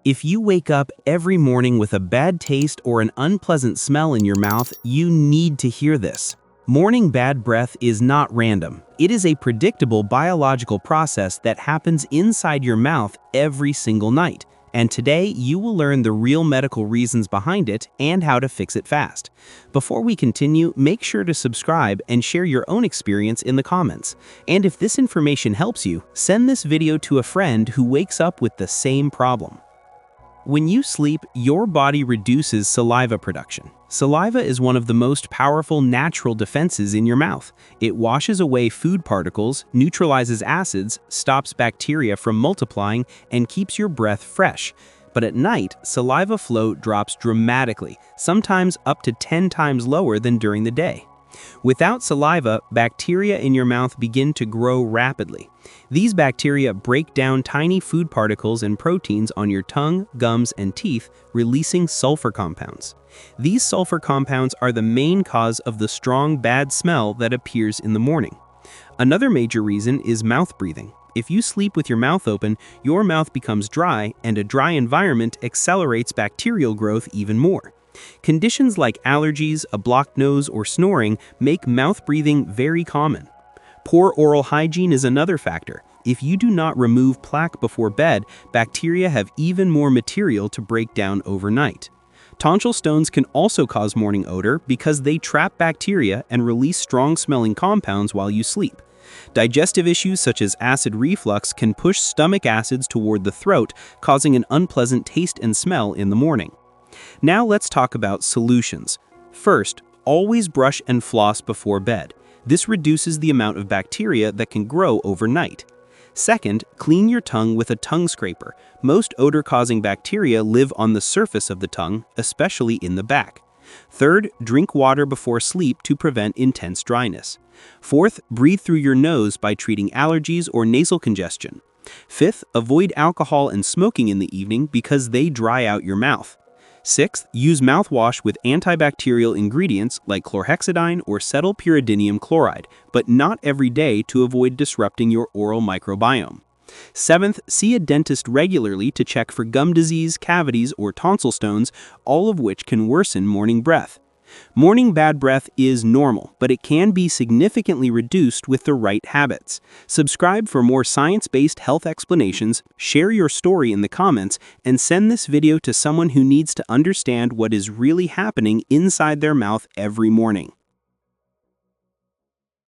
If you wake up every morning with a bad taste or an unpleasant smell in your mouth, you need to hear this. Morning bad breath is not random. It is a predictable biological process that happens inside your mouth every single night. And today, you will learn the real medical reasons behind it and how to fix it fast. Before we continue, make sure to subscribe and share your own experience in the comments. And if this information helps you, send this video to a friend who wakes up with the same problem. When you sleep, your body reduces saliva production. Saliva is one of the most powerful natural defenses in your mouth. It washes away food particles, neutralizes acids, stops bacteria from multiplying, and keeps your breath fresh. But at night, saliva flow drops dramatically, sometimes up to 10 times lower than during the day. Without saliva, bacteria in your mouth begin to grow rapidly. These bacteria break down tiny food particles and proteins on your tongue, gums, and teeth, releasing sulfur compounds. These sulfur compounds are the main cause of the strong bad smell that appears in the morning. Another major reason is mouth breathing. If you sleep with your mouth open, your mouth becomes dry, and a dry environment accelerates bacterial growth even more. Conditions like allergies, a blocked nose, or snoring make mouth breathing very common. Poor oral hygiene is another factor. If you do not remove plaque before bed, bacteria have even more material to break down overnight. Tonsil stones can also cause morning odor because they trap bacteria and release strong-smelling compounds while you sleep. Digestive issues such as acid reflux can push stomach acids toward the throat, causing an unpleasant taste and smell in the morning. Now let's talk about solutions. First, always brush and floss before bed. This reduces the amount of bacteria that can grow overnight. Second, clean your tongue with a tongue scraper. Most odor-causing bacteria live on the surface of the tongue, especially in the back. Third, drink water before sleep to prevent intense dryness. Fourth, breathe through your nose by treating allergies or nasal congestion. Fifth, avoid alcohol and smoking in the evening because they dry out your mouth. Sixth, use mouthwash with antibacterial ingredients like chlorhexidine or cetylpyridinium chloride, but not every day to avoid disrupting your oral microbiome. Seventh, see a dentist regularly to check for gum disease, cavities, or tonsil stones, all of which can worsen morning breath. Morning bad breath is normal, but it can be significantly reduced with the right habits. Subscribe for more science-based health explanations, share your story in the comments, and send this video to someone who needs to understand what is really happening inside their mouth every morning.